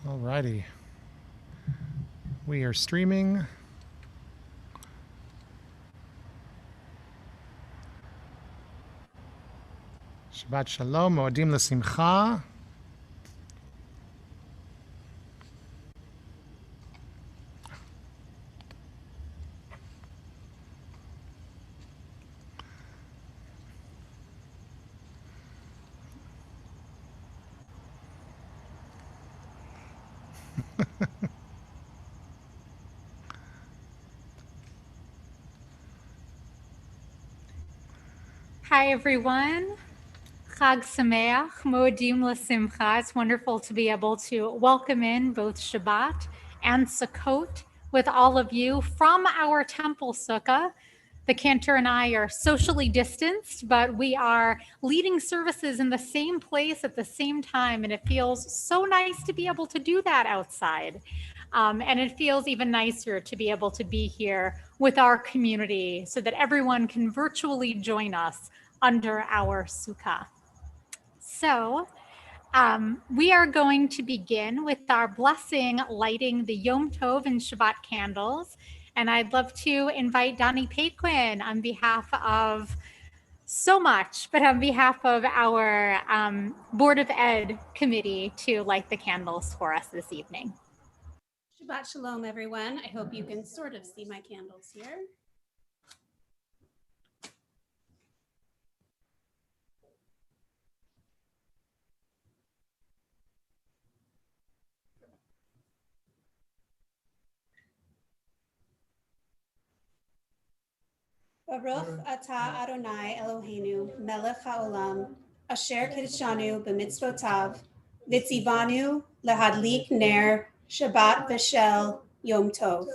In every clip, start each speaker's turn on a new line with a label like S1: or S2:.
S1: Alrighty. We are streaming. Shabbat Shalom, Moadim L'Simcha.
S2: Hi, everyone. Chag Sameach, Moedim L'Simcha. It's wonderful to be able to welcome in both Shabbat and Sukkot with all of you from our temple sukkah. The Cantor and I are socially distanced, but we are leading services in the same place at the same time, and it feels so nice to be able to do that outside. And it feels even nicer to be able to be here with our community so that everyone can virtually join us under our sukkah. So we are going to begin with our blessing, lighting the Yom Tov and Shabbat candles. And I'd love to invite Donnie Paquin on behalf of so much, but on behalf of our Board of Ed committee to light the candles for us this evening.
S3: Shabbat Shalom, everyone. I hope you can sort of see my candles here. Baruch atah Adonai Eloheinu melech haolam asher kiddushanu b'mitzvotav v'tzivanu lehadlik ner Shabbat v'shel Yom Tov.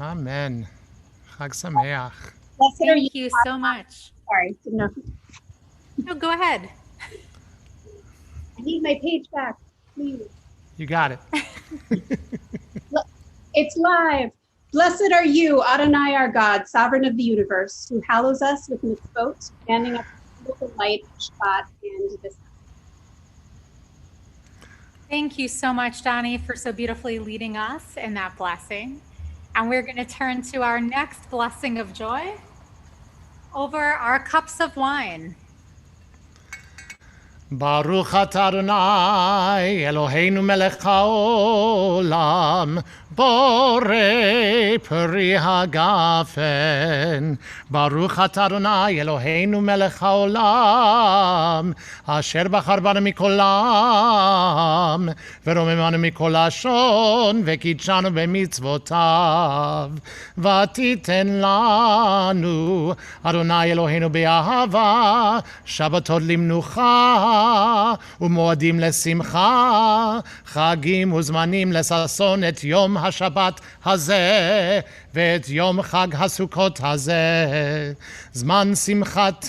S1: Amen. Chag Sameach.
S2: Thank you so much.
S3: Sorry, didn't know.
S2: No, go ahead.
S3: I need my page back, please.
S1: You got it.
S3: It's live. Blessed are you, Adonai our God, sovereign of the universe, who hallows us with mitzvot, standing up with the light of Shabbat and this.
S2: Thank you so much, Donnie, for so beautifully leading us in that blessing. And we're going to turn to our next blessing of joy over our cups of wine.
S1: Baruch atah Adonai Eloheinu melech haolam borei peri hagafen. Baruch atah Adonai Eloheinu melech haolam asher bachar banu mikol העם ורוממנו מכל לשון וקידשנו במצוותיו ותיתן לנו אדוני אלוהינו באהבה שבתות למנוחה ומועדים לשמחה חגים וזמנים לששון את יום השבת הזה ואת יום חג הסוכות הזה זמן שמחתנו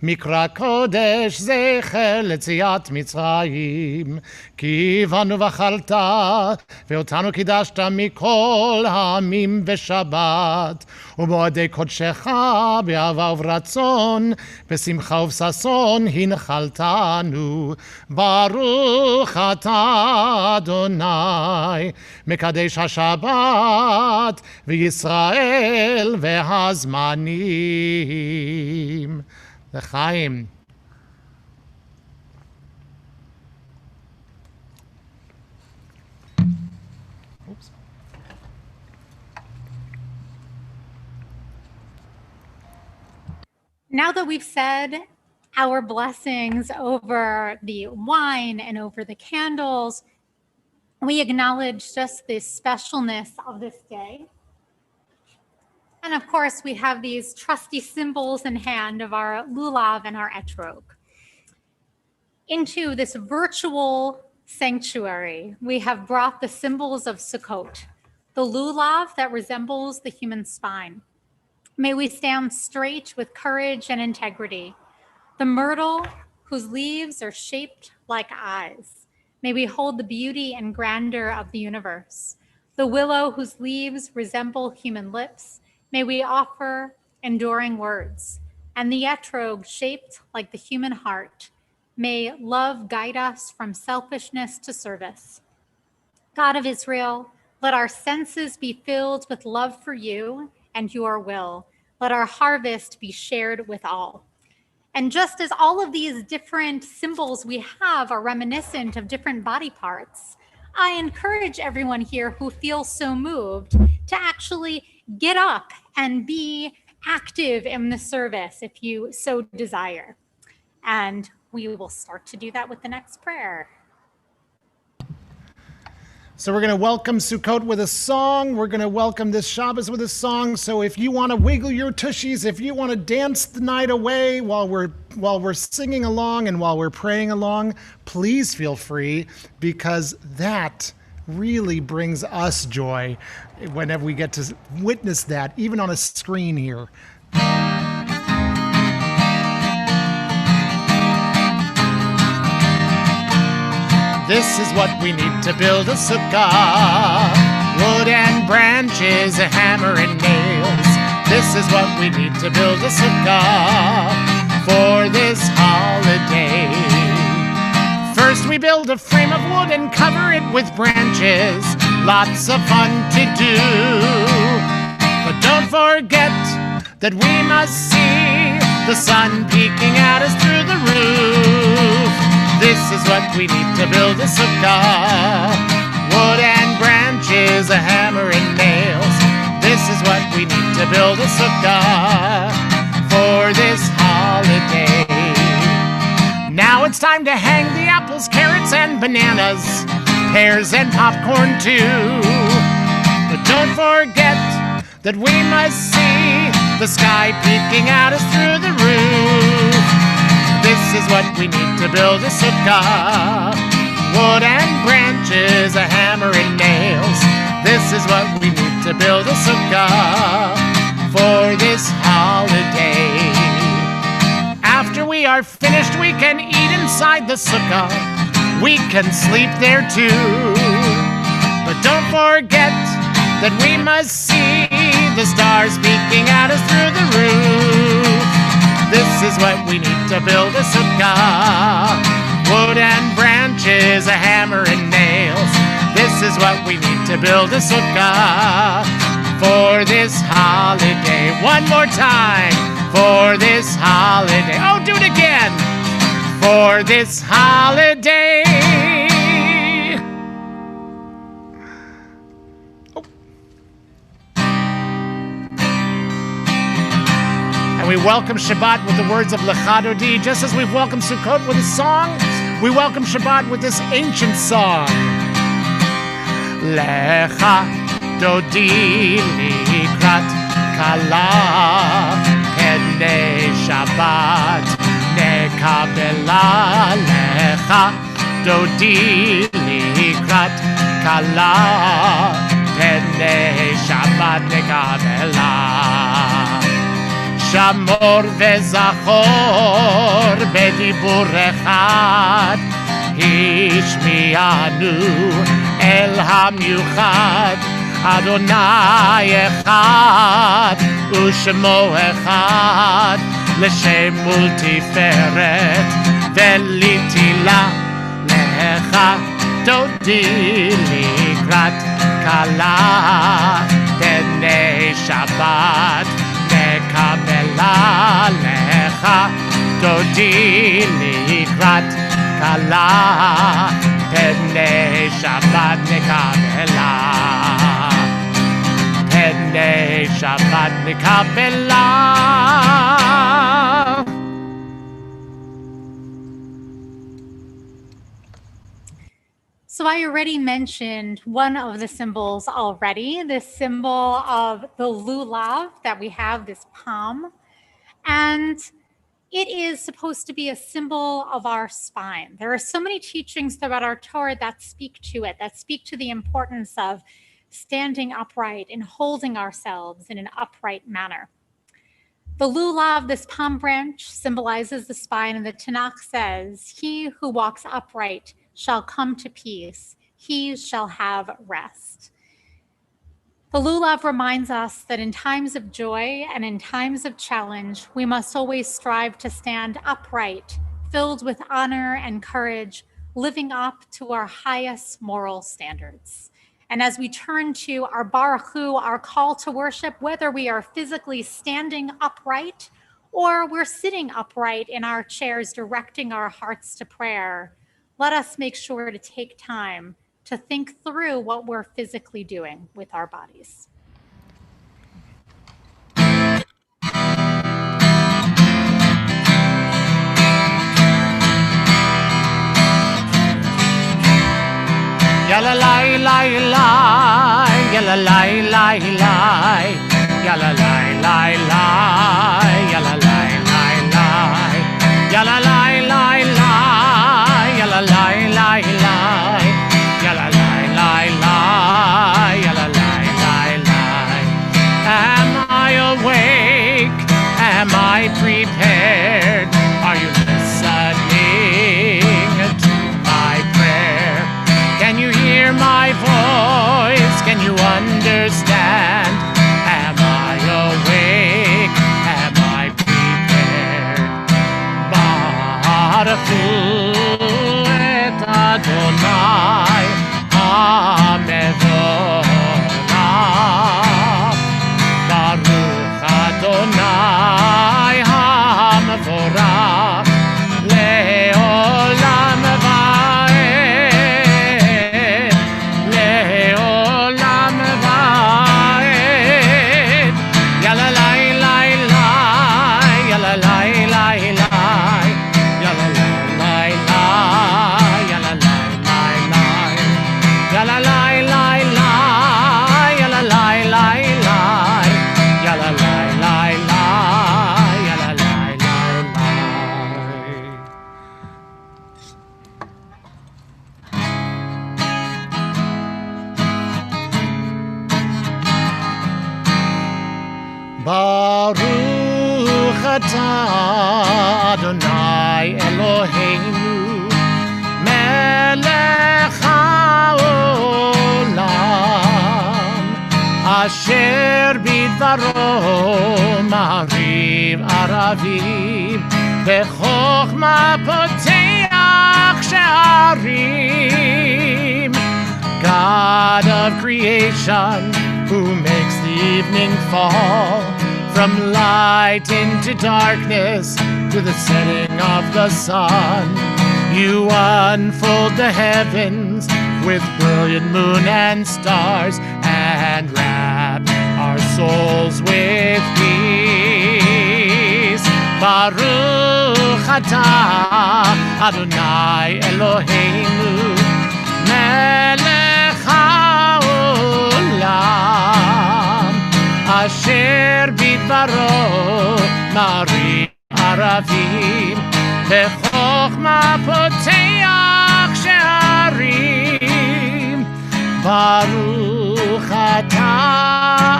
S1: מקרא קודש זכר ליציאת מצרים כי בנו בחרת ואותנו קידשת מכל העמים בשבת ומועדי קודשך באהבה וברצון בשמחה ובששון הנחלתנו ברוך אתה אדוני מקדש השבת וישראל והזמנים לחיים.
S2: Now that we've said our blessings over the wine and over the candles, we acknowledge just the specialness of this day. And of course, we have these trusty symbols in hand of our Lulav and our etrog. Into this virtual sanctuary, we have brought the symbols of Sukkot, the Lulav that resembles the human spine. May we stand straight with courage and integrity. The myrtle, whose leaves are shaped like eyes. May we hold the beauty and grandeur of the universe. The willow, whose leaves resemble human lips. May we offer enduring words. And the etrog, shaped like the human heart. May love guide us from selfishness to service. God of Israel, let our senses be filled with love for you and your will. Let our harvest be shared with all. And just as all of these different symbols we have are reminiscent of different body parts, I encourage everyone here who feels so moved to actually get up and be active in the service if you so desire. And we will start to do that with the next prayer.
S1: So we're going to welcome Sukkot with a song. We're going to welcome this Shabbos with a song. So if you want to wiggle your tushies, if you want to dance the night away while we're singing along and while we're praying along, please feel free, because that really brings us joy whenever we get to witness that, even on a screen here. This is what we need to build a sukkah. Wood and branches, a hammer and nails. This is what we need to build a sukkah for this holiday. First we build a frame of wood and cover it with branches. Lots of fun to do. But don't forget that we must see the sun peeking at us through the roof. This is what we need to build a sukkah. Wood and branches, a hammer and nails. This is what we need to build a sukkah for this holiday. Now it's time to hang the apples, carrots, and bananas, pears and popcorn too. But don't forget that we must see the sky peeking at us through the roof. This is what we need to build a sukkah. Wood and branches, a hammer and nails. This is what we need to build a sukkah for this holiday. After we are finished, we can eat inside the sukkah. We can sleep there too. But don't forget that we must see the stars peeking at us through the roof. This is what we need to build a sukkah. Wood and branches, a hammer and nails. This is what we need to build a sukkah for this holiday. One more time. For this holiday. Oh, do it again. For this holiday. And we welcome Shabbat with the words of Lecha Dodi. Just as we've welcomed Sukkot with a song, we welcome Shabbat with this ancient song. Lecha Dodi likrat kala Pnei Shabbat nekabela. Lecha Dodi likrat kala Pnei Shabbat nekabela. שמור וזכור בדיבור אחד, השמיענו אל המיוחד, אדוני אחד ושמו אחד, לשם ולתפארת ולתהילה. לך דודי לקראת כלה, פני שבת נקבלה. לך דודי לקראת כלה, פני שבת נקבלה. פני שבת נקבלה.
S2: So I already mentioned one of the symbols already, this symbol of the Lulav that we have, this palm. And it is supposed to be a symbol of our spine. There are so many teachings throughout our Torah that speak to it, that speak to the importance of standing upright and holding ourselves in an upright manner. The Lulav, this palm branch, symbolizes the spine, and the Tanakh says, "He who walks upright shall come to peace. He shall have rest." The Lulav reminds us that in times of joy and in times of challenge, we must always strive to stand upright, filled with honor and courage, living up to our highest moral standards. And as we turn to our Baruch Hu, our call to worship, whether we are physically standing upright or we're sitting upright in our chairs, directing our hearts to prayer, let us make sure to take time to think through what we're physically doing with our bodies.
S1: Yalla lai lai lai, yalla lai lai lai, yalla lai lai lai, yalla lai lai lai, yalla lai lai lai, yalla lai lai lai, yalla lai lai lai, yalla lai lai lai. Am I awake? Am I prepared? Are you listening to my prayer? Can you hear my voice? Can you understand? Am I awake? Am I prepared? Baruch Hu et Adonai HaMevorach. Baruch Adonai HaMevorach Le'olam va'ed. Le'olam va'ed. Yalla lai lai lai, yalla lai lai lai, yalla lai lai, yalla lai lai lai, yalla lai lai lai, yalla lai lai lai, yalla lai lai lai, yalla lai lai lai. Baruch atah Adonai Eloheinu melech haolam asher bidvaro ma'ariv aravim bechokma poteach she'arim. God of creation, who makes the evening fall from light into darkness to the setting of the sun. You unfold the heavens with brilliant moon and stars and wrap our souls with peace. Baruch atah Adonai Eloheinu melech haolam asher bidvaro ma'ariv aravim bechokma poteach she'arim. Baruch atah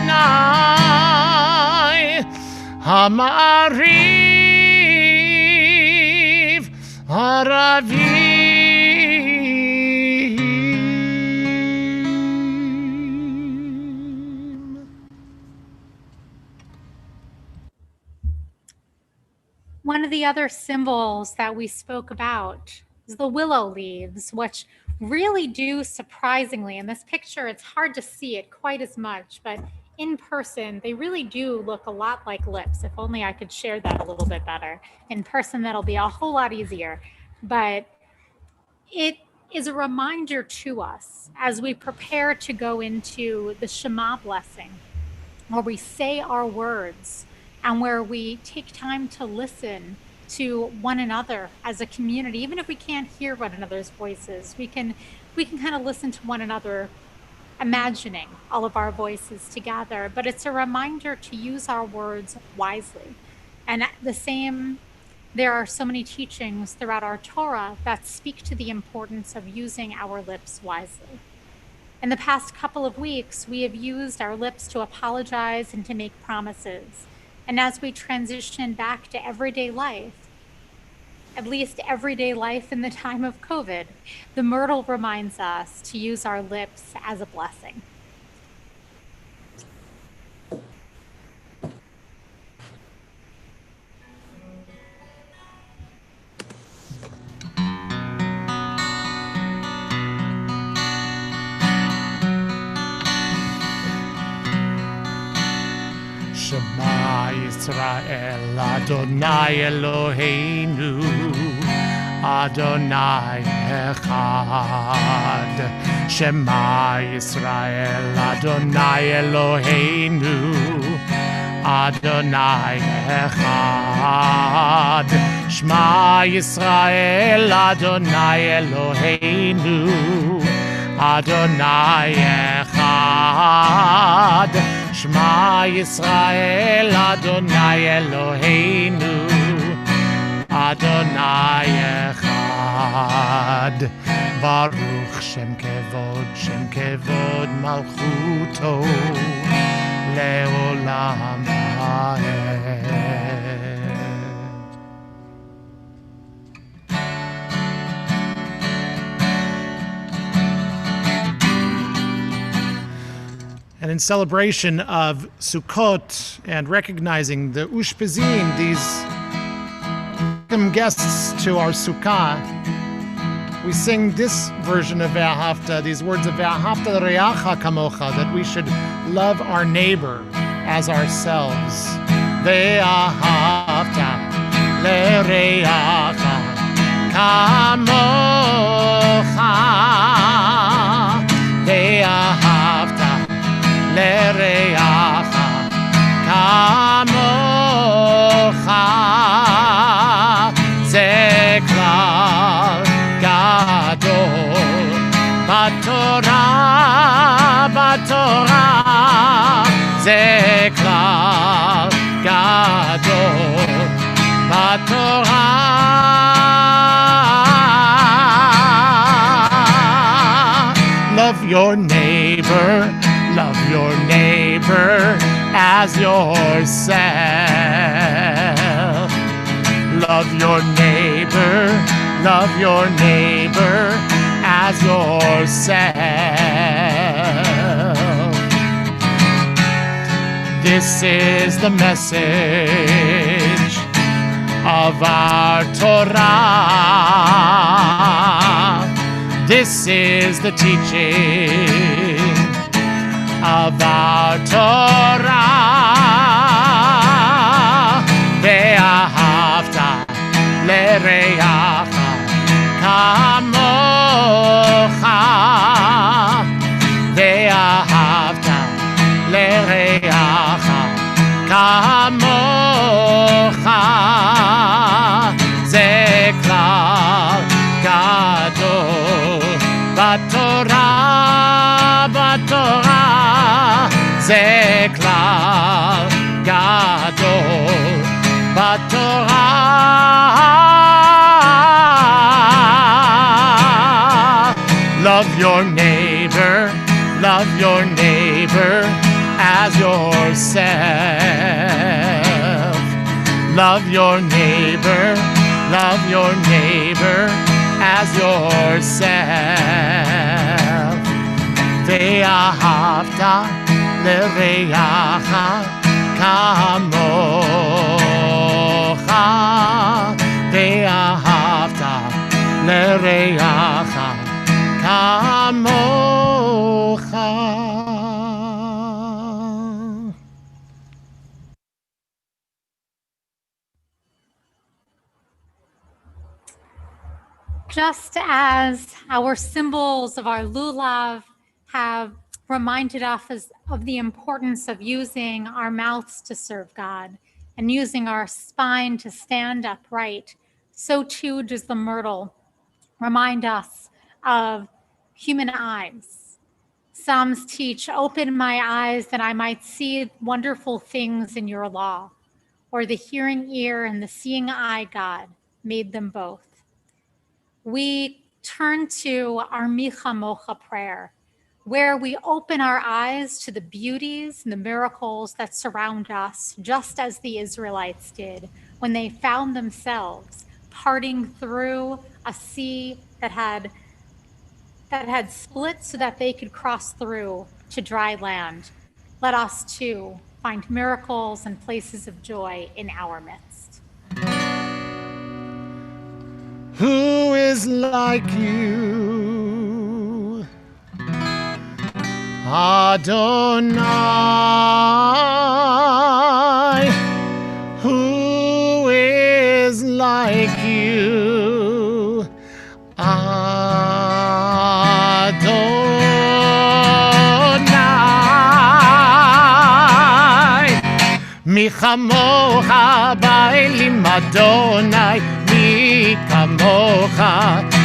S1: Adonai ha'ma'ariv aravim.
S2: One of the other symbols that we spoke about is the willow leaves, which really do surprisingly, in this picture, it's hard to see it quite as much, but in person, they really do look a lot like lips. If only I could share that a little bit better. In person, that'll be a whole lot easier. But it is a reminder to us as we prepare to go into the Shema blessing, where we say our words and where we take time to listen to one another as a community. Even if we can't hear one another's voices, we can kind of listen to one another, imagining all of our voices together. But it's a reminder to use our words wisely. And the same, there are so many teachings throughout our Torah that speak to the importance of using our lips wisely. In the past couple of weeks, we have used our lips to apologize and to make promises. And as we transition back to everyday life, at least everyday life in the time of COVID, the myrtle reminds us to use our lips as a blessing.
S1: Yisrael, Adonai Eloheinu, Adonai Echad. Shema Yisrael, Adonai Eloheinu, Adonai Echad. Shema Yisrael, Adonai Eloheinu, Adonai Echad. Shema Yisrael, Adonai Eloheinu, Adonai Echad. Baruch Shem Kevod Malchuto, Leolam Ha'ed. And in celebration of Sukkot and recognizing the Ushpizin, these welcome guests to our Sukkah, we sing this version of Ve'ahavta, these words of Ve'ahavta Re'acha Kamocha, that we should love our neighbor as ourselves. Ve'ahavta Le're'acha Kamocha. Ve'ahavta Le're'acha Kamocha. Ze klal gadol Batorah. Ze klal gadol Batorah. Love your neighbor as yourself. Love your neighbor as yourself. This is the message of our Torah. This is the teaching of our Torah. Ve'ahavta le're'acha kamocha. Ve'ahavta le're'acha kamocha. Ze klal gadol Batorah. Ze klal gadol Batorah. Love your neighbor as yourself. Love your neighbor as yourself. Ve'ahavta le're'acha kamocha. Ve'ahavta le're'acha kamocha.
S2: Just as our symbols of our Lulav have reminded us of the importance of using our mouths to serve God and using our spine to stand upright, so too does the myrtle remind us of human eyes. Psalms teach, "Open my eyes that I might see wonderful things in your law," or the hearing ear and the seeing eye, God made them both. We turn to our Micha Mocha prayer, where we open our eyes to the beauties and the miracles that surround us, just as the Israelites did when they found themselves parting through a sea that had split so that they could cross through to dry land. Let us too find miracles and places of joy in our midst.
S1: Who is like you, Adonai? Adonai, mi chamocha ba'elim Adonai, mi kamocha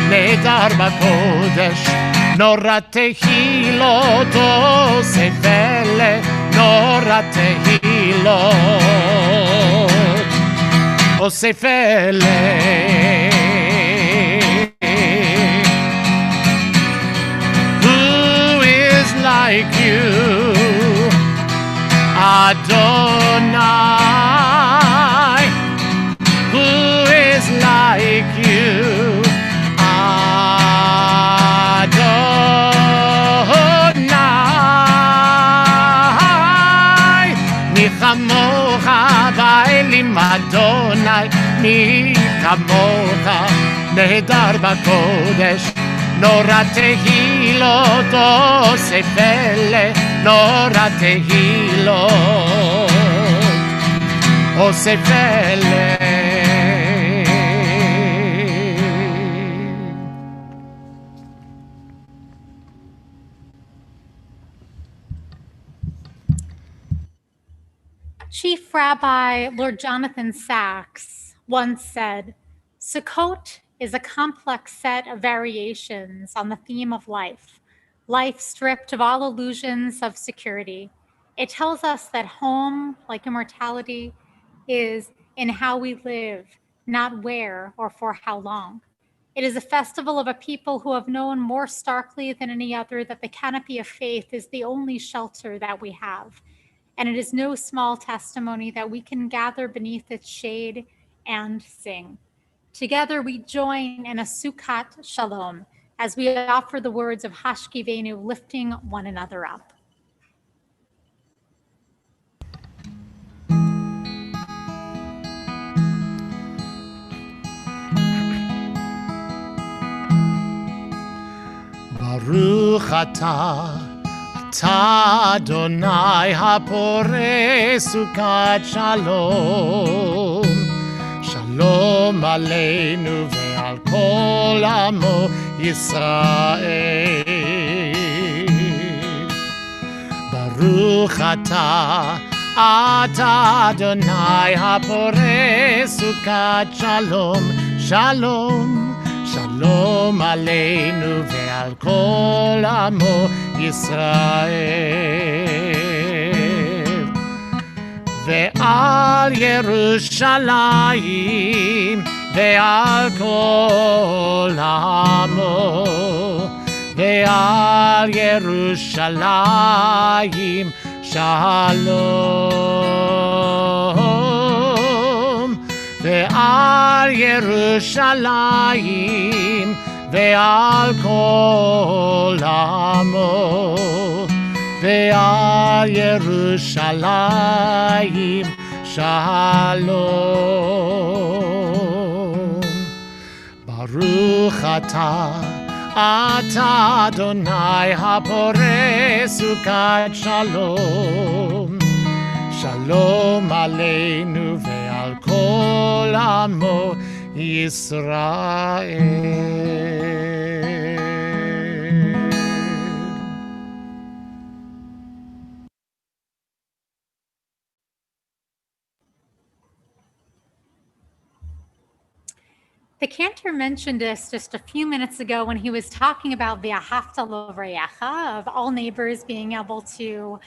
S1: nehedar b'kodesh, nora tehilot osef eleh, nora tehilot osef eleh. Like you, Adonai, who is like you, Adonai, mi chamocha ba'elim Adonai, mi kamocha nehedar b'kodesh, nora tehilot osef eleh, nora tehilot osef eleh.
S2: Chief Rabbi Lord Jonathan Sacks once said, Sukkot is a complex set of variations on the theme of life, life stripped of all illusions of security. It tells us that home, like immortality, is in how we live, not where or for how long. It is a festival of a people who have known more starkly than any other that the canopy of faith is the only shelter that we have. And it is no small testimony that we can gather beneath its shade and sing. Together we join in a Sukkot Shalom as we offer the words of Hashkivenu, lifting one another up.
S1: Baruch atah Adonai hapore Sukkot Shalom, Shalom aleinu ve'al kol amo Yisrael. Baruch atah Adonai hapore Sukkot Shalom, Shalom, Shalom aleinu ve'al kol amo Yisrael. Ve'al Yerushalayim ve'al kol amo, ve'al Yerushalayim shalom, ve'al Yerushalayim ve'al kol amo, ve'al Yerushalayim shalom. Baruch atah Adonai hapore Sukkot Shalom, Shalom aleinu ve'al kol amo Yisrael.
S2: The Cantor mentioned this just a few minutes ago when he was talking about V'ahavta l'reacha, of all neighbors being able to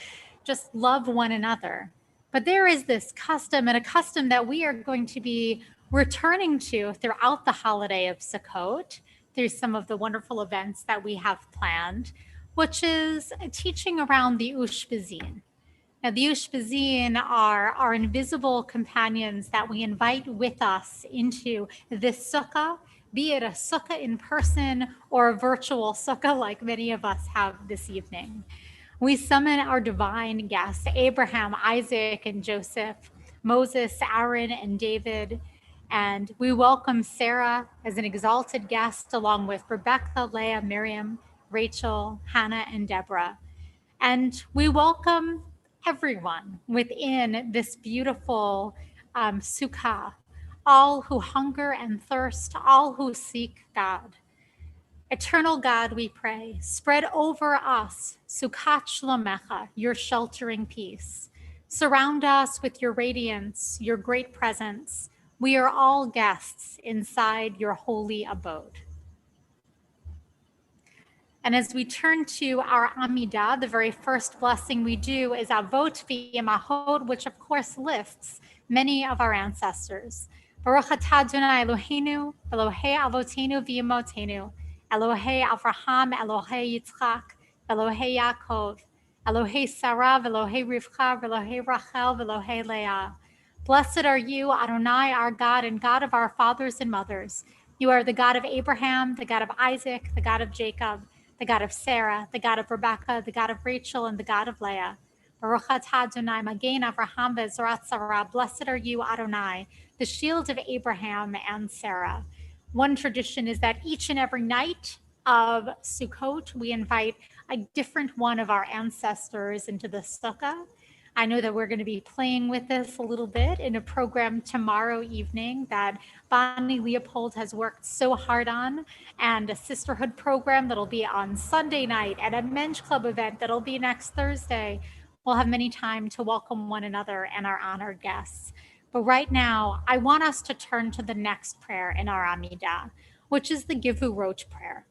S2: just love one another. But there is this custom, and a custom that we are going to be returning to throughout the holiday of Sukkot, through some of the wonderful events that we have planned, which is teaching around the Ushpizin. Now, the Ushpizin are our invisible companions that we invite with us into this sukkah, be it a sukkah in person or a virtual sukkah like many of us have this evening. We summon our divine guests, Abraham, Isaac, and Joseph, Moses, Aaron, and David, and we welcome Sarah as an exalted guest along with Rebecca, Leah, Miriam, Rachel, Hannah, and Deborah. And we welcome everyone within this beautiful sukkah, all who hunger and thirst, all who seek God. Eternal God, we pray, spread over us, Sukkot Shlomecha, your sheltering peace. Surround us with your radiance, your great presence. We are all guests inside your holy abode. And as we turn to our Amidah, the very first blessing we do is Avot v'Imahot, which of course lists many of our ancestors. Baruch atah Adonai Eloheinu, Elohei Avotenu v'Imotenu, Elohei Avraham, Elohei Yitzchak, Elohei Yaakov, Elohei Sarah, Elohei Rivka, Elohei Rachel, Elohei Leah. Blessed are you, Adonai, our God and God of our fathers and mothers. You are the God of Abraham, the God of Isaac, the God of Jacob, the God of Sarah, the God of Rebekah, the God of Rachel, and the God of Leah. Baruch atah Adonai, Magen Avraham ve'Zorat Sarah. Blessed are you, Adonai, the shield of Abraham and Sarah. One tradition is that each and every night of Sukkot, we invite a different one of our ancestors into the sukkah. I know that we're going to be playing with this a little bit in a program tomorrow evening that Bonnie Leopold has worked so hard on, and a sisterhood program that'll be on Sunday night, and a men's club event that'll be next Thursday. We'll have many time to welcome one another and our honored guests. But right now, I want us to turn to the next prayer in our Amidah, which is the Givurot prayer.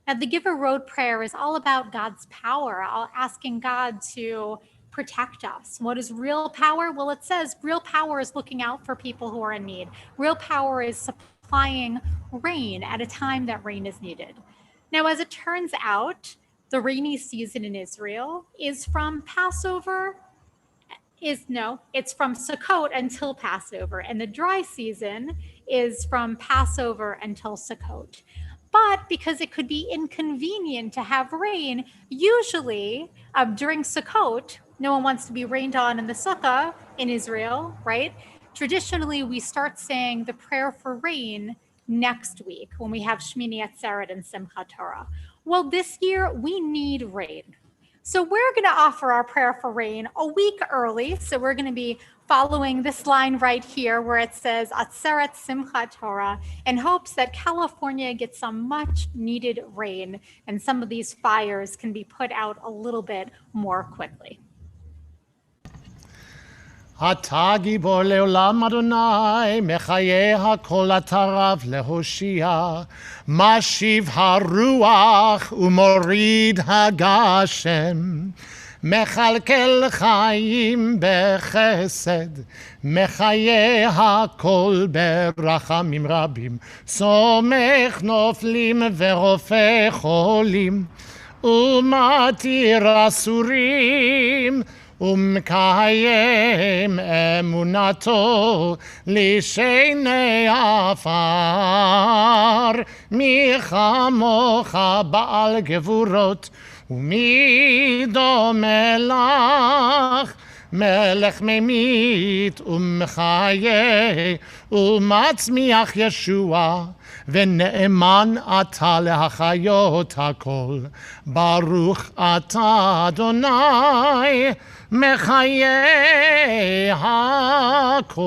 S2: Now, the Givurot prayer is all about God's power, asking God to protect us. What is real power? Well, it says real power is looking out for people who are in need. Real power is supplying rain at a time that rain is needed. Now, as it turns out, the rainy season in Israel is from Passover. It's from Sukkot until Passover, and the dry season is from Passover until Sukkot. But because it could be inconvenient to have rain, usually during Sukkot, no one wants to be rained on in the sukkah in Israel, right? Traditionally, we start saying the prayer for rain next week when we have Shmini Atzeret and Simchat Torah. Well, this year we need rain. So we're going to offer our prayer for rain a week early. So we're going to be following this line right here where it says Atzeret Simchat Torah, in hopes that California gets some much needed rain and some of these fires can be put out a little bit more quickly.
S1: אתה גיבור לעולם אדוני, מחיי הכל אתה רב להושיע, משיב הרוח ומוריד הגשם, מכלכל חיים בחסד, מחיי הכל ברחמים רבים, סומך נופלים ורופא חולים, ומתיר אסורים, ומקיים אמונתו לשני עפר, מי כמוך בעל גבורות ומי דומה לך, מלך ממית ומחיה ומצמיח ישוע, ונאמן אתה להחיות הכל. ברוך אתה אדוני מחיי הכל.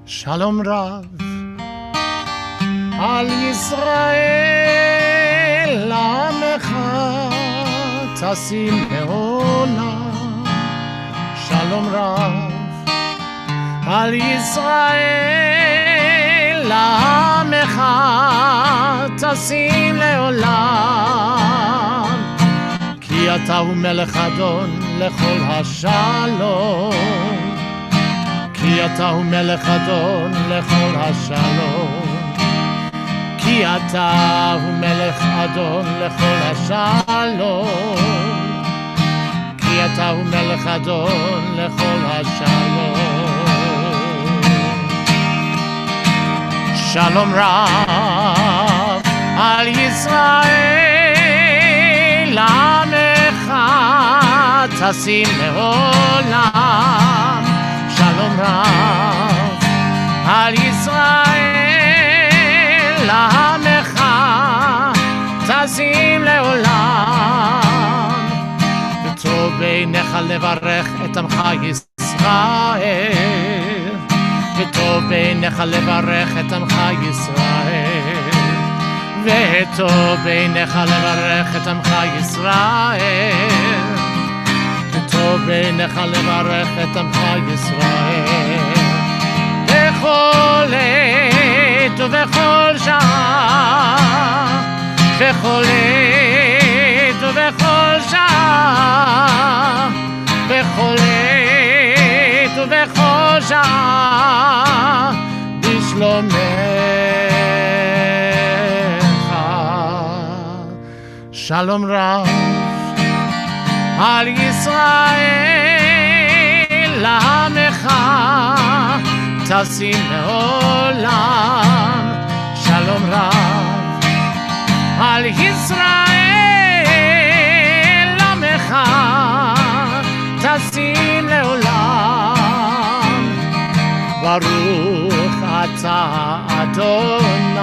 S1: שלום רב על ישראל עמך תשים לעולם שלום רב על ישראל לעמך תשים לעולם כי אתה הוא מלך אדון לכל השלום כי אתה הוא מלך אדון לכל השלום כי אתה הוא מלך אדון לכל השלום כי אתה הוא מלך אדון לכל השלום שלום רב על ישראל עמך תשים לעולם שלום רב על ישראל עמך תשים לעולם וטוב בעיניך לברך את עמך ישראל וטוב בעיניך לברך את עמך ישראל וטוב בעיניך לברך את עמך ישראל וטוב בעיניך לברך את עמך ישראל בכל עת ובכל שעה בכל עת ובכל שעה בכל עת ובכל שעה בשלומך שלום רב על ישראל לעמך תשים לעולם שלום רב על ישראל עמך תשים לעולם ברוך אתה אדוני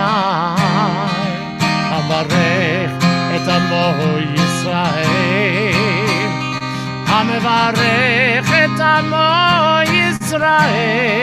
S1: המברך את עמו ישראל המברך את עמו ישראל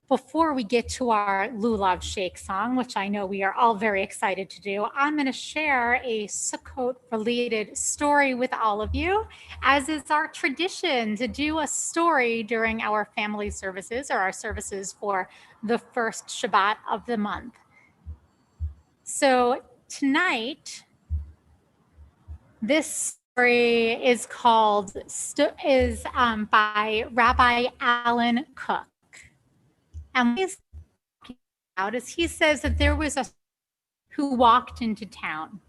S2: Before we get to our Lulav Shake song, which I know we are all very excited to do, I'm going to share a Sukkot-related story with all of you, as is our tradition to do a story during our family services or our services for the first Shabbat of the month. So tonight, this story is called by Rabbi Ilan Cook. And what he's talking about is he says that there was a who walked into town.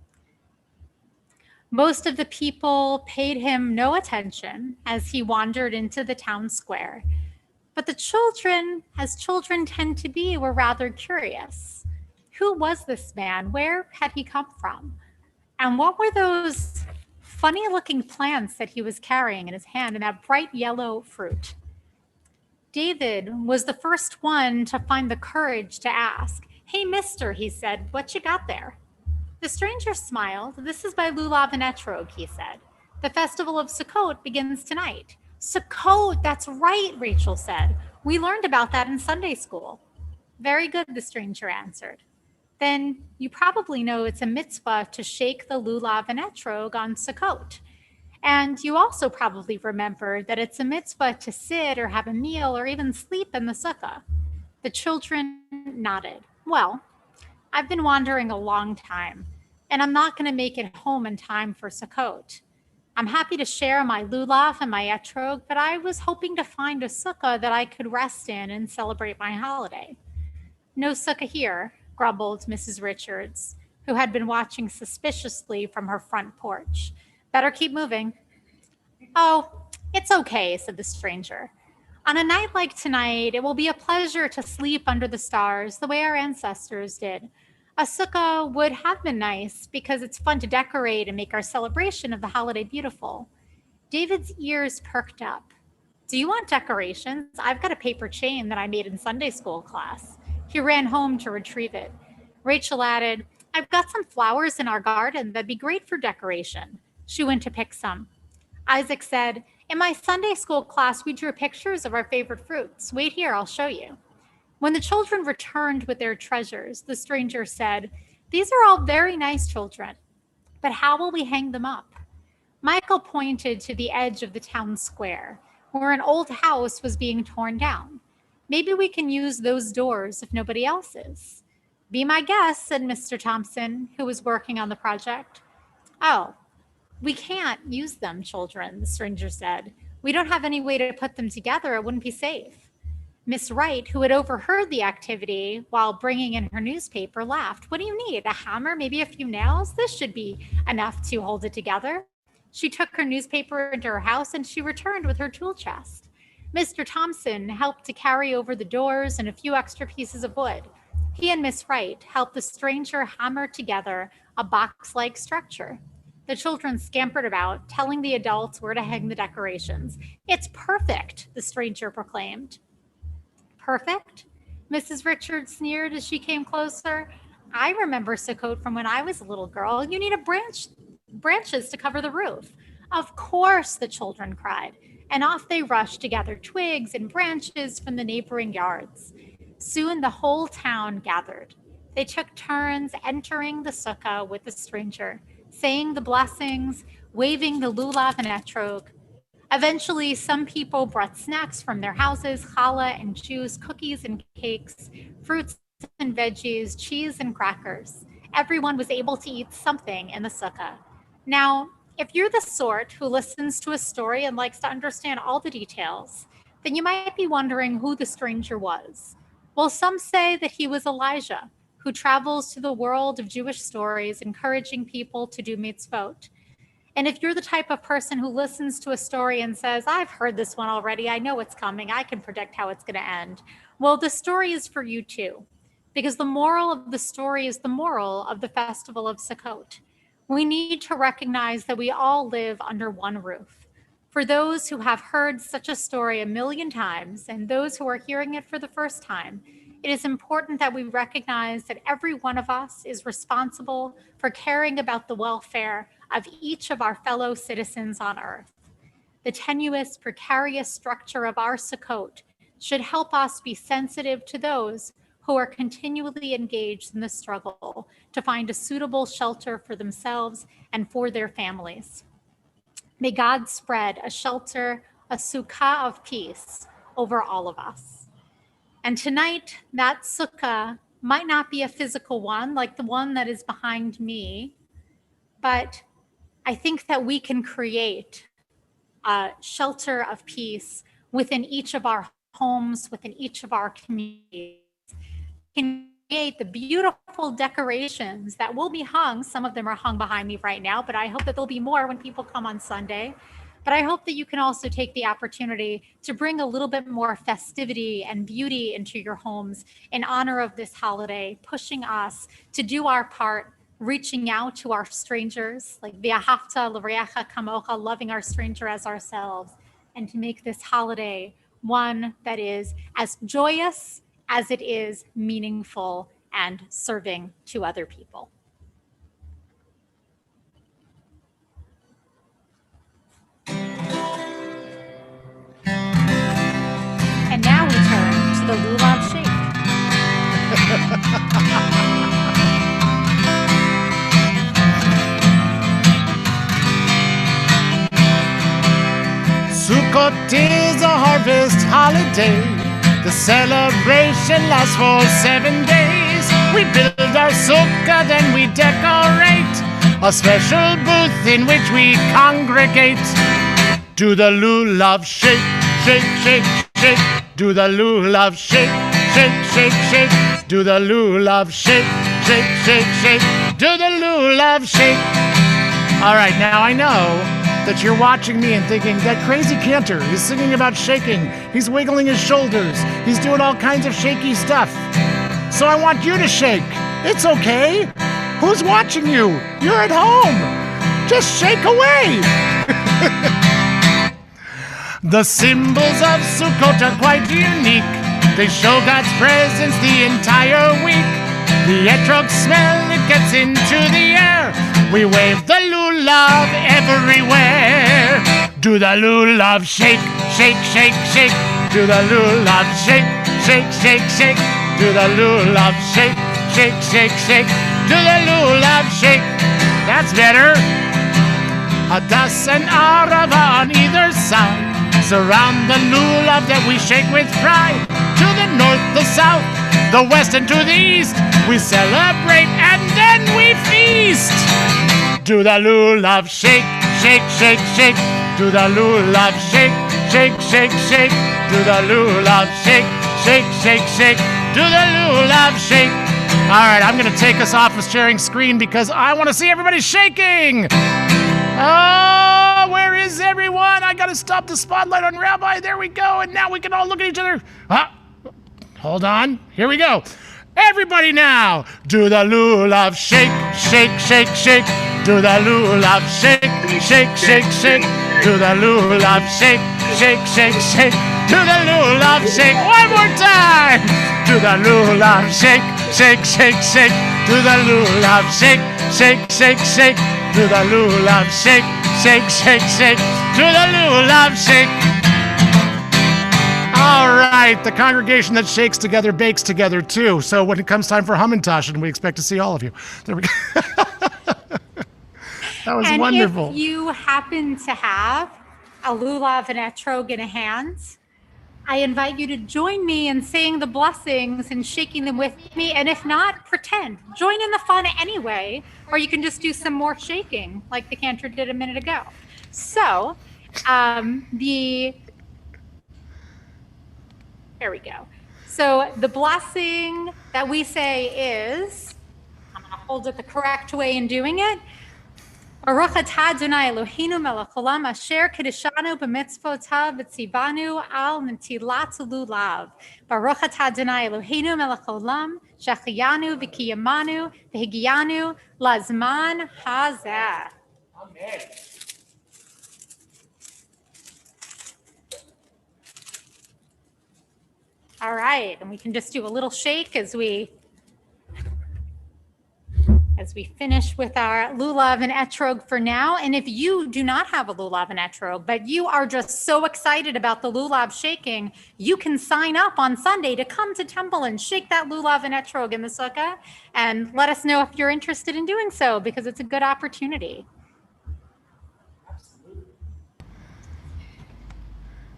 S2: Most of the people paid him no attention as he wandered into the town square. But the children, as children tend to be, were rather curious. Who was this man? Where had he come from? And what were those funny-looking plants that he was carrying in his hand and that bright yellow fruit? David was the first one to find the courage to ask. "Hey, mister," he said, "what you got there?" The stranger smiled. "This is by Lulav and Etrog," he said. "The festival of Sukkot begins tonight." "Sukkot, that's right," Rachel said. "We learned about that in Sunday school." "Very good," the stranger answered. "Then you probably know it's a mitzvah to shake the Lulav and Etrog on Sukkot. And you also probably remember that it's a mitzvah to sit or have a meal or even sleep in the sukkah." The children nodded. "Well, I've been wandering a long time, and I'm not going to make it home in time for Sukkot. I'm happy to share my lulav and my etrog, but I was hoping to find a sukkah that I could rest in and celebrate my holiday." "No sukkah here," grumbled Mrs. Richards, who had been watching suspiciously from her front porch. "Better keep moving." "Oh, it's okay," said the stranger. "On a night like tonight, it will be a pleasure to sleep under the stars the way our ancestors did. A sukkah would have been nice because it's fun to decorate and make our celebration of the holiday beautiful." David's ears perked up. "Do you want decorations? I've got a paper chain that I made in Sunday school class." He ran home to retrieve it. Rachel added, I've got some flowers in our garden that'd be great for decoration. She went to pick some. Isaac said, in my Sunday school class, we drew pictures of our favorite fruits. Wait here, I'll show you. When the children returned with their treasures, the stranger said, these are all very nice, children, but how will we hang them up? Michael pointed to the edge of the town square, where an old house was being torn down. Maybe we can use those doors if nobody else is. Be my guest, said Mr. Thompson, who was working on the project. Oh, we can't use them, children, the stranger said. We don't have any way to put them together. It wouldn't be safe. Miss Wright, who had overheard the activity while bringing in her newspaper, laughed. What do you need? A hammer? Maybe a few nails? This should be enough to hold it together. She took her newspaper into her house and she returned with her tool chest. Mr. Thompson helped to carry over the doors and a few extra pieces of wood. He and Miss Wright helped the stranger hammer together a box-like structure. The children scampered about, telling the adults where to hang the decorations. It's perfect, the stranger proclaimed. Perfect? Mrs. Richards sneered as she came closer. I remember Sukkot from when I was a little girl. You need branches to cover the roof. Of course, the children cried, and off they rushed to gather twigs and branches from the neighboring yards. Soon the whole town gathered. They took turns entering the sukkah with the stranger, saying the blessings, waving the lulav and etrog. Eventually, some people brought snacks from their houses, challah and juice, cookies and cakes, fruits and veggies, cheese and crackers. Everyone was able to eat something in the sukkah. Now, if you're the sort who listens to a story and likes to understand all the details, then you might be wondering who the stranger was. Well, some say that he was Elijah, who travels to the world of Jewish stories, encouraging people to do mitzvot. And if you're the type of person who listens to a story and says, I've heard this one already, I know what's coming, I can predict how it's going to end, well, the story is for you too, because the moral of the story is the moral of the festival of Sukkot. We need to recognize that we all live under one roof. For those who have heard such a story a million times and those who are hearing it for the first time, it is important that we recognize that every one of us is responsible for caring about the welfare of each of our fellow citizens on earth. The tenuous, precarious structure of our Sukkot should help us be sensitive to those who are continually engaged in the struggle to find a suitable shelter for themselves and for their families. May God spread a shelter, a sukkah of peace over all of us. And tonight, that sukkah might not be a physical one like the one that is behind me, but I think that we can create a shelter of peace within each of our homes, within each of our communities. We can create the beautiful decorations that will be hung. Some of them are hung behind me right now, but I hope that there'll be more when people come on Sunday. But I hope that you can also take the opportunity to bring a little bit more festivity and beauty into your homes in honor of this holiday, pushing us to do our part, reaching out to our strangers, like v'ahavta l'reacha kamocha, loving our stranger as ourselves, and to make this holiday one that is as joyous as it is meaningful and serving to other people. And now we turn to the Lulav shake.
S1: Sukkot is a harvest holiday. The celebration lasts for 7 days. We build our sukkah, then we decorate a special booth in which we congregate. Do the Lulav shake, shake, shake, shake. Do the Lulav shake, shake, shake, shake. Do the Lulav shake, shake, shake, shake. Do the Lulav shake. All right, now I know that you're watching me and thinking that crazy Cantor is singing about shaking. He's wiggling his shoulders. He's doing all kinds of shaky stuff. So I want you to shake. It's okay. Who's watching you? You're at home. Just shake away. The symbols of Sukkot are quite unique. They show God's presence the entire week. The etrog smell, it gets into the air. We wave the lulav everywhere. Do the lulav shake, shake, shake, shake. Do the lulav shake, shake, shake, shake. Do the lulav shake, shake, shake, shake. Do the lulav shake. That's better. Hadas and Arava on either side surround the lulav that we shake with pride. To the north, the south, the west, and to the east, we celebrate and then we feast. Do the lulav shake, shake, shake, shake. Do the lulav shake, shake, shake, shake. Do the lulav shake, shake, shake, shake. Do the lulav shake. All right, I'm going to take us off of sharing screen because I want to see everybody shaking. Oh, where is everyone? I got to stop the spotlight on Rabbi. There we go. And now we can all look at each other. Hold on. Here we go. Everybody now. Do the lulav shake, shake, shake, shake. Do the lulav shake, shake, shake, shake. Do the lulav shake, shake, shake, shake. Do the lulav shake. One more time. Do the lulav shake, shake, shake, shake. Do the lulav shake, shake, shake, shake. Do the lulav shake, shake, shake, shake. Do the lulav shake. All right, the congregation that shakes together bakes together too. So when it comes time for Hamantash, and we expect to see all of you. There we go. That was wonderful.
S2: If you happen to have a lulav and etrog in a hand, I invite you to join me in saying the blessings and shaking them with me. And if not, pretend. Join in the fun anyway, or you can just do some more shaking like the Cantor did a minute ago. So there we go. So the blessing that we say is, I'm going to hold it the correct way in doing it. Baruch atah Adonai Eloheinu melech haolam asher kiddushanu b'mitzvotav v'tzivanu al netilat lulav. Baruch atah Adonai Eloheinu melech haolam shechiyanu v'kiyamanu v'higiyanu lazman hazeh. Amen. All right, and we can just do a little shake as we finish with our lulav and etrog for now. And if you do not have a lulav and etrog, but you are just so excited about the lulav shaking, you can sign up on Sunday to come to temple and shake that lulav and etrog in the sukkah, and let us know if you're interested in doing so, because it's a good opportunity.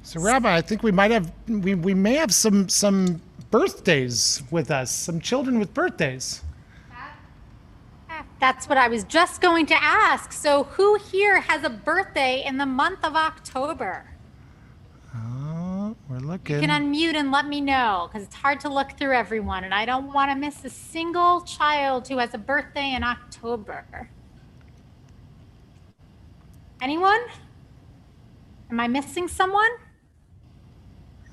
S1: So, Rabbi, I think we may have some birthdays with us, some children with birthdays.
S2: That's what I was just going to ask. So who here has a birthday in the month of October?
S1: Oh, we're looking.
S2: You can unmute and let me know, because it's hard to look through everyone, and I don't want to miss a single child who has a birthday in October. Anyone? Am I missing someone?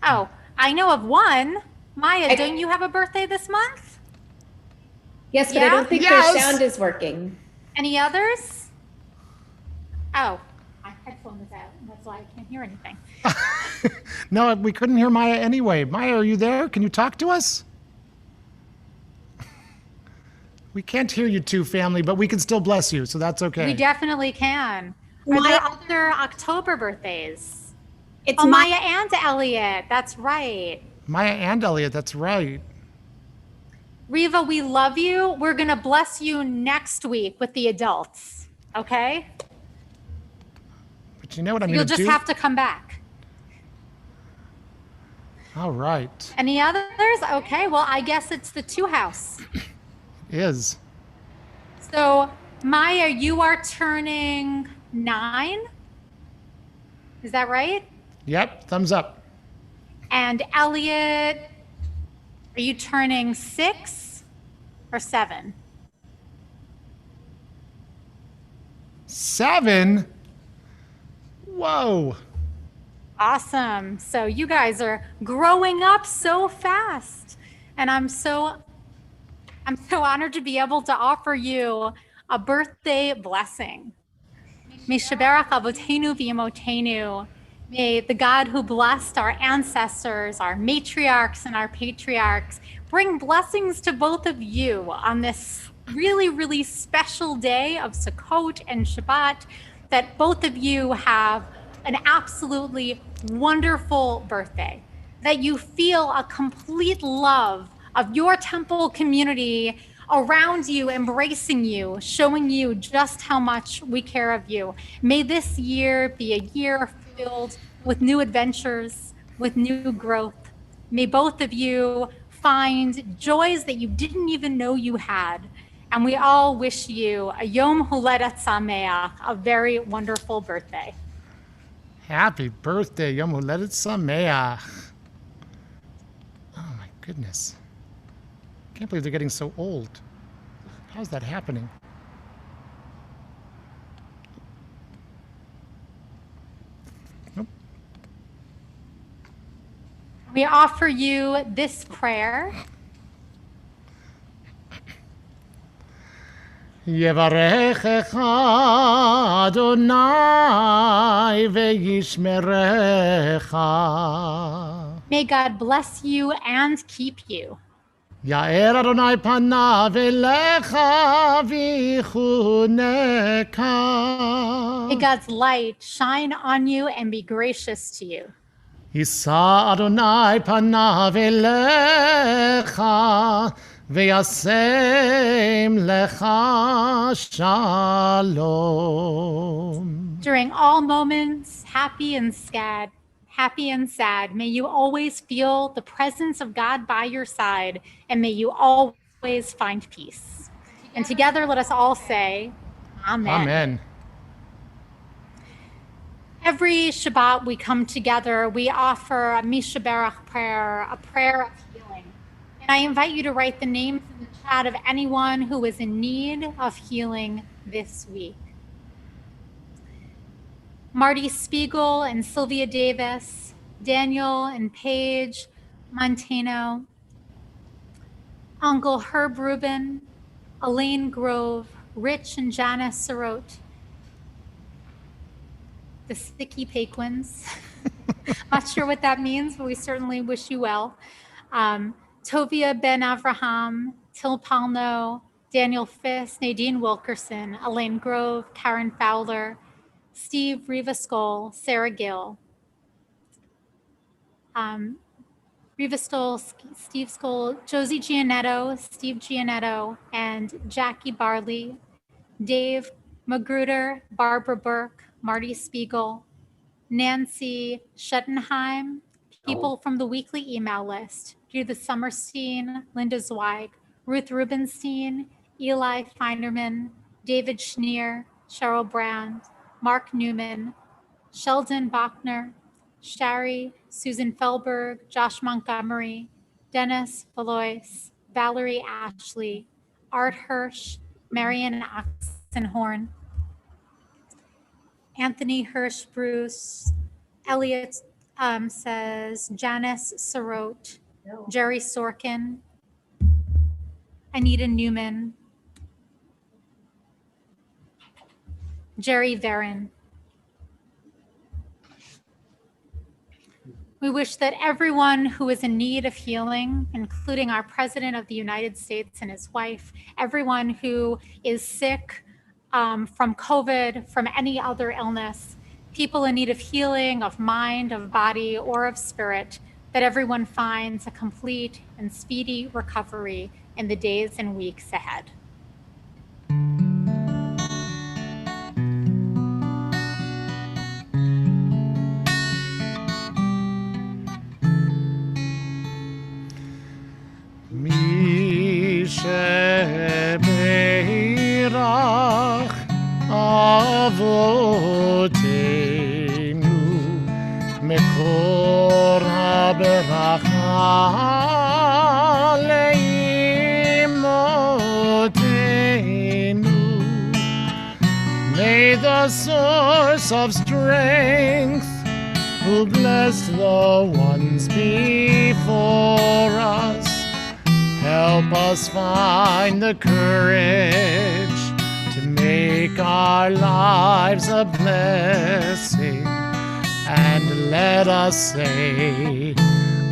S2: Oh, I know of one. Maya, don't you have a birthday this month?
S4: Yes, but I don't think their sound is working.
S2: Any others? Oh, my headphone is out. That's why I can't hear anything.
S1: No, we couldn't hear Maya anyway. Maya, are you there? Can you talk to us? We can't hear you two, family, but we can still bless you, so that's okay.
S2: We definitely can. Are there other October birthdays?
S3: It's
S2: Maya and Elliot. That's right.
S1: Maya and Elliot, that's right.
S2: Riva, we love you. We're going to bless you next week with the adults, okay?
S1: But you know what I'm going to do?
S2: You'll just have to come back.
S1: All right.
S2: Any others? Okay, well, I guess it's the two house.
S1: Is.
S2: So, Maya, you are turning 9? Is that right?
S1: Yep, thumbs up.
S2: And Elliot, are you turning 6 or 7?
S1: 7? Whoa.
S2: Awesome. So you guys are growing up so fast. And I'm so honored to be able to offer you a birthday blessing. Mishaberach avotenu v'imotenu. May the God who blessed our ancestors, our matriarchs and our patriarchs, bring blessings to both of you on this really, really special day of Sukkot and Shabbat, that both of you have an absolutely wonderful birthday, that you feel a complete love of your temple community around you, embracing you, showing you just how much we care of you. May this year be a year filled with new adventures, with new growth. May both of you find joys that you didn't even know you had. And we all wish you a Yom Holedet Sameach, a very wonderful birthday.
S1: Happy birthday, Yom Holedet Sameach. Oh my goodness. Can't believe they're getting so old. How's that happening? Nope.
S2: We offer you this prayer.
S1: Yevarechecha Adonai ve'yishmerecha.
S2: May God bless you and keep you.
S1: Ya'er Adonai panav elecha v'chuneka.
S2: May God's light shine on you and be gracious to you.
S1: Yisa Adonai panav elecha ve'yasem lecha shalom.
S2: During all moments, happy and sad, may you always feel the presence of God by your side, and may you always find peace. And together, let us all say, Amen.
S1: Amen.
S2: Every Shabbat we come together, we offer a Mishaberach prayer, a prayer of healing. And I invite you to write the names in the chat of anyone who is in need of healing this week. Marty Spiegel and Sylvia Davis, Daniel and Paige Montano, Uncle Herb Rubin, Elaine Grove, Rich and Janice Sarot, the Sticky Paquins. Not sure what that means, but we certainly wish you well. Tovia Ben Avraham, Till Palno, Daniel Fiss, Nadine Wilkerson, Elaine Grove, Karen Fowler, Steve Rivaskol, Sarah Gill, Riva Stoll, Steve Skoll, Josie Gianetto, Steve Gianetto, and Jackie Barley, Dave Magruder, Barbara Burke, Marty Spiegel, Nancy Schuttenheim, people from the weekly email list, Judith Summerstein, Linda Zweig, Ruth Rubenstein, Eli Feinerman, David Schneer, Cheryl Brand, Mark Newman, Sheldon Bachner, Shari, Susan Felberg, Josh Montgomery, Dennis Valois, Valerie Ashley, Art Hirsch, Marian Oxenhorn, Anthony Hirsch Bruce, Elliot says Janice Sarot, Jerry Sorkin, Anita Newman, Jerry Varon. We wish that everyone who is in need of healing, including our President of the United States and his wife, everyone who is sick from COVID, from any other illness, people in need of healing, of mind, of body, or of spirit, that everyone finds a complete and speedy recovery in the days and weeks ahead.
S1: Shebeirach avotenu mekor haberacha leimotenu. May the source of strength, who blessed the ones before us, help us find the courage to make our lives a blessing, and let us say,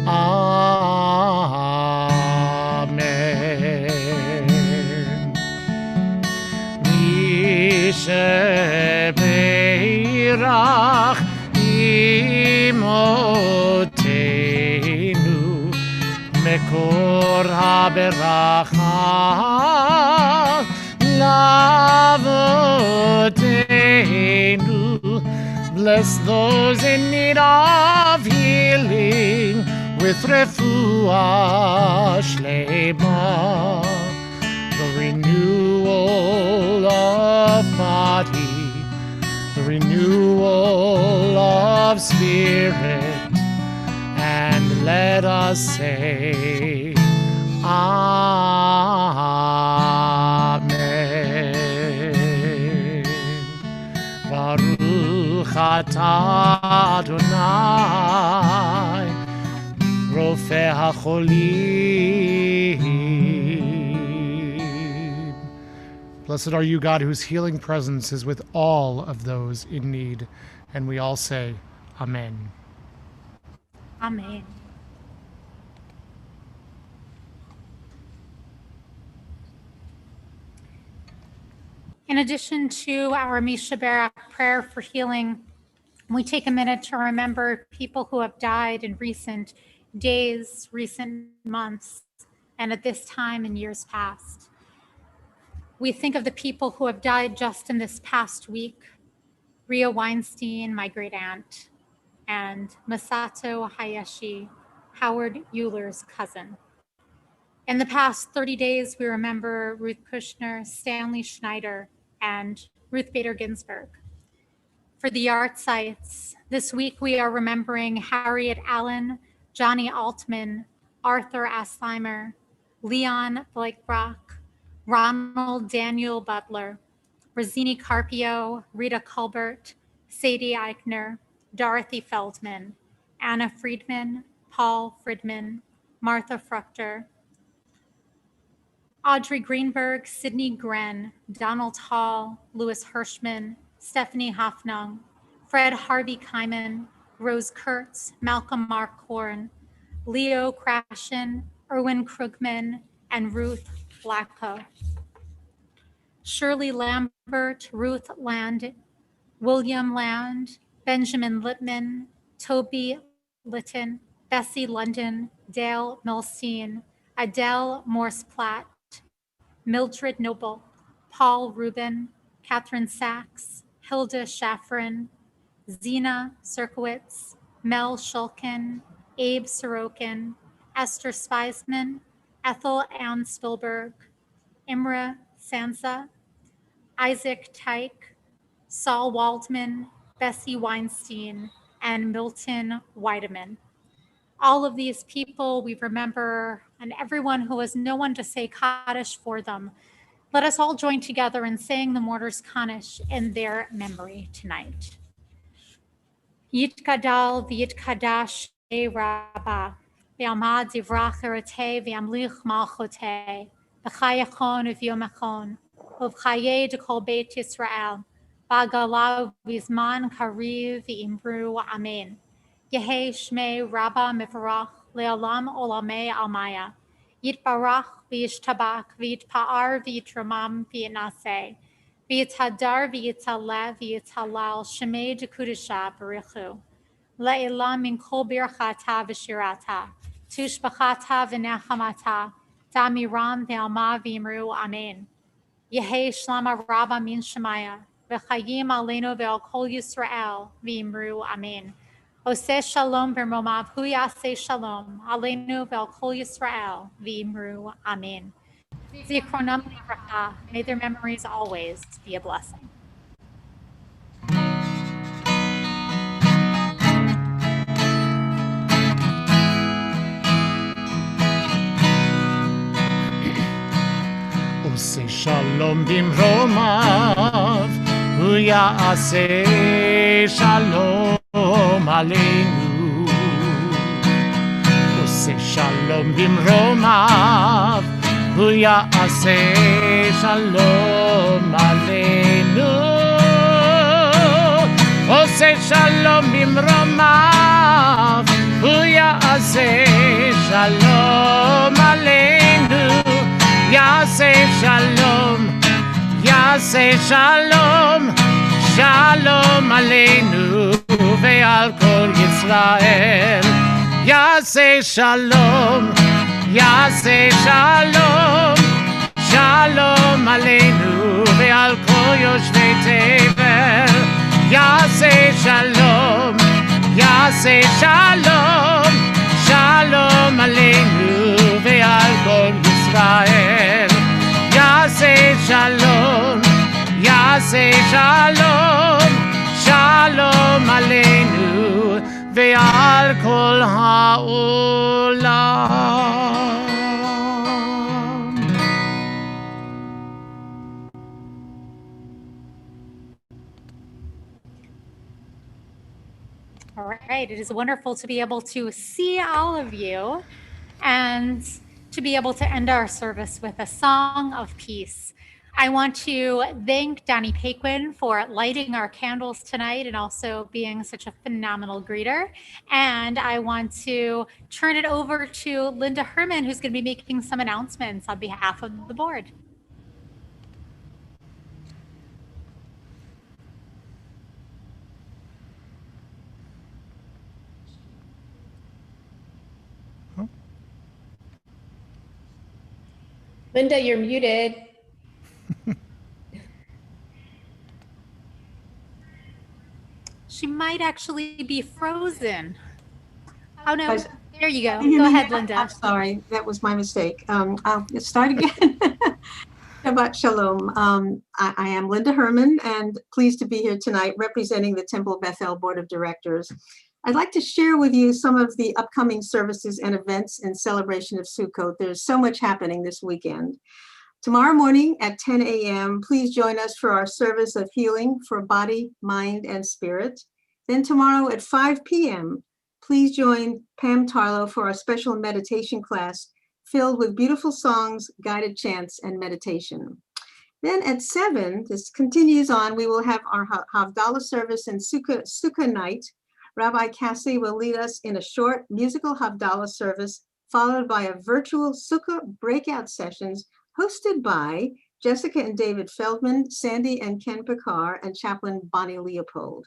S1: Amen. שברך אמותינו מקור הברכה לאבותינו. Bless those in need of healing with refuah shlema, the renewal of body, the renewal of spirit, and let us say Amen. Baruch atah Adonai Rofeh HaCholim. Blessed are you, God, whose healing presence is with all of those in need. And we all say, Amen.
S2: Amen. In addition to our Misha Barak prayer for healing, we take a minute to remember people who have died in recent days, recent months, and at this time in years past. We think of the people who have died just in this past week: Ria Weinstein, my great aunt, and Masato Hayashi, Howard Euler's cousin. In the past 30 days, we remember Ruth Kushner, Stanley Schneider, and Ruth Bader Ginsburg. For the art sites, this week we are remembering Harriet Allen, Johnny Altman, Arthur Astheimer, Leon Blakebrock, Ronald Daniel Butler, Rosini Carpio, Rita Culbert, Sadie Eichner, Dorothy Feldman, Anna Friedman, Paul Friedman, Martha Fruchter, Audrey Greenberg, Sidney Gren, Donald Hall, Louis Hirschman, Stephanie Hoffnung, Fred Harvey Kyman, Rose Kurtz, Malcolm Markhorn, Leo Krashen, Erwin Krugman, and Ruth Blacko. Shirley Lambert, Ruth Land, William Land, Benjamin Littman, Toby Litton, Bessie London, Dale Milstein, Adele Morse-Platt, Mildred Noble, Paul Rubin, Catherine Sachs, Hilda Schafrin, Zena Serkowitz, Mel Shulkin, Abe Sorokin, Esther Speisman, Ethel Ann Spielberg, Imra Sansa, Isaac Teich, Saul Waldman, Bessie Weinstein, and Milton Weideman. All of these people we remember, and everyone who has no one to say Kaddish for them. Let us all join together in saying the Mortar's Kaddish in their memory tonight. Yitkadal v'yitkadash Rabba, v'amad zivrach eretei v'amlich malchotei, v'chayachon v'yomachon, v'chaye dekol beit Yisrael, v'agalav v'zman kariv v'imru amen. Yehi shmei Rabba mivarach le'olam olamei almaya. Yitbarach v'yishtabak v'yitpa'ar v'yitramam v'yitnaseh. V'yitadar v'yitaleh v'yitalal shemei dekudisha barichu. Le'elam min kol birchata v'shirata. Tushbachata v'nechamata. Damiram v'alma v'imru amen. Yehi shlama Rabba min shemaya. V'chayim aleinu ve'al kol Yisrael v'imru amen. Oseh shalom b'romav hu yaseh shalom aleinu ve'al kol Yisrael v'imru amen. Zichronam livracha, may their memories always be a blessing.
S1: Oseh shalom b'romav hu yaseh shalom Aleinu. Oseh shalom bimromav hu ya'aseh shalom aleinu. Oseh shalom bimromav hu ya'aseh shalom aleinu. Ya'aseh shalom, Yaseh Shalom, Shalom Aleinu ve'al kol Yisrael. Yaseh Shalom, Yaseh Shalom, Shalom Aleinu ve'al kol Yoshvei Tevel. Yaseh Shalom, Yaseh Shalom, Shalom Aleinu ve'al kol Yisrael. Yaseh Shalom, Yaseh Shalom, Shalom Aleinu ve'al kol ha'olam.
S2: All right, it is wonderful to be able to see all of you and to be able to end our service with a song of peace. I want to thank Donnie Paquin for lighting our candles tonight and also being such a phenomenal greeter. And I want to turn it over to Linda Herman, who's going to be making some announcements on behalf of the board.
S4: Linda, you're muted.
S2: She might actually be frozen. Oh, no. There you go. Go ahead, Linda.
S5: I'm sorry. That was my mistake. I'll start again. Shabbat Shalom. I am Linda Herman and pleased to be here tonight representing the Temple Bethel Board of Directors. I'd like to share with you some of the upcoming services and events in celebration of Sukkot. There's so much happening this weekend. Tomorrow morning at 10 a.m., please join us for our service of healing for body, mind, and spirit. Then tomorrow at 5 p.m., please join Pam Tarlow for our special meditation class filled with beautiful songs, guided chants, and meditation. Then at 7, this continues on, we will have our Havdalah service and Sukkah night. Rabbi Cassi will lead us in a short musical Havdalah service, followed by a virtual Sukkah breakout sessions hosted by Jessica and David Feldman, Sandy and Ken Picard, and Chaplain Bonnie Leopold.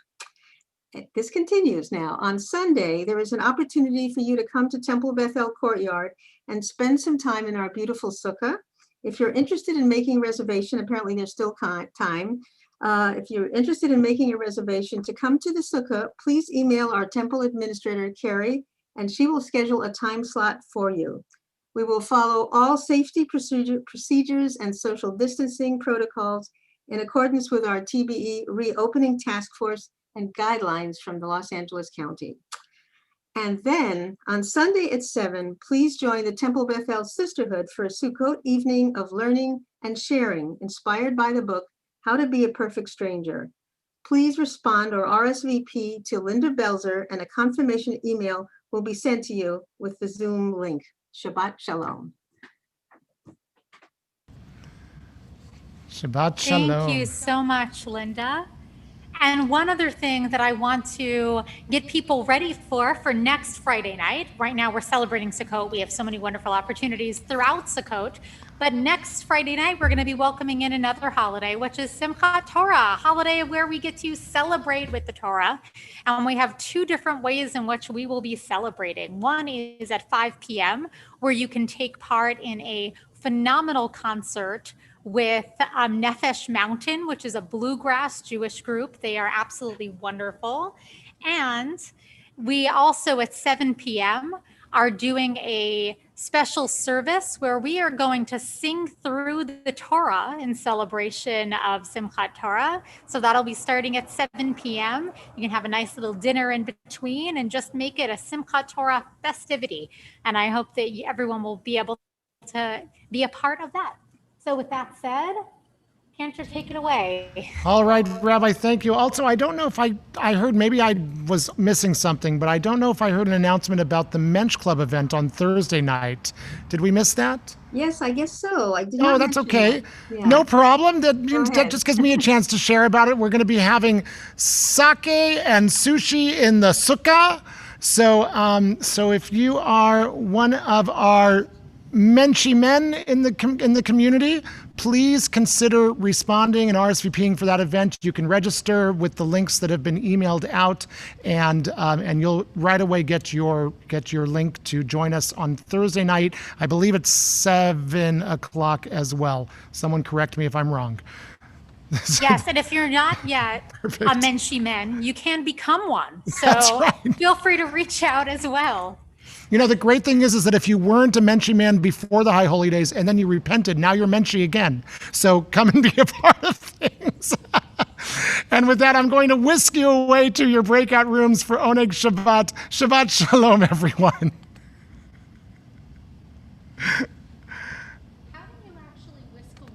S5: This continues now. On Sunday, there is an opportunity for you to come to Temple Bethel Courtyard and spend some time in our beautiful Sukkah. If you're interested in making a reservation, apparently there's still time. If you're interested in making a reservation to come to the Sukkah, please email our temple administrator, Carrie, and she will schedule a time slot for you. We will follow all safety procedures and social distancing protocols in accordance with our TBE reopening task force and guidelines from the Los Angeles County. And then on Sunday at 7, please join the Temple Bethel Sisterhood for a Sukkot evening of learning and sharing, inspired by the book, How to Be a Perfect Stranger. Please respond or RSVP to Linda Belzer and a confirmation email will be sent to you with the Zoom link. Shabbat Shalom.
S1: Shabbat Shalom.
S2: Thank you so much, Linda. And one other thing that I want to get people ready for next Friday night. Right now we're celebrating Sukkot. We have so many wonderful opportunities throughout Sukkot. But next Friday night, we're going to be welcoming in another holiday, which is Simchat Torah, a holiday where we get to celebrate with the Torah. And we have two different ways in which we will be celebrating. One is at 5 p.m., where you can take part in a phenomenal concert with Nefesh Mountain, which is a bluegrass Jewish group. They are absolutely wonderful. And we also at 7 p.m. are doing a special service where we are going to sing through the Torah in celebration of Simchat Torah. So that'll be starting at 7 p.m. You can have a nice little dinner in between and just make it a Simchat Torah festivity. And I hope that everyone will be able to be a part of that. So with that said, Cantor, take it away.
S1: All right, Rabbi, thank you. Also, I don't know if I heard, maybe I was missing something, but I don't know if I heard an announcement about the Mensch Club event on Thursday night. Did we miss that?
S5: Yes, I guess so. I did not.
S1: Oh, that's okay.
S5: Yeah.
S1: No problem. That just gives me a chance to share about it. We're going to be having sake and sushi in the sukkah. So if you are one of our Menschy men in the community, please consider responding and RSVPing for that event. You can register with the links that have been emailed out, and you'll right away get your link to join us on Thursday night. I believe it's 7 o'clock as well. Someone correct me if I'm wrong.
S2: Yes, and if you're not yet a Menschy men, you can become one.
S1: That's
S2: So
S1: right.
S2: feel free to reach out as well.
S1: You know, the great thing is that if you weren't a Menschy man before the High Holy Days and then you repented, now you're Menschy again. So come and be a part of things. And with that, I'm going to whisk you away to your breakout rooms for Oneg Shabbat. Shabbat Shalom, everyone.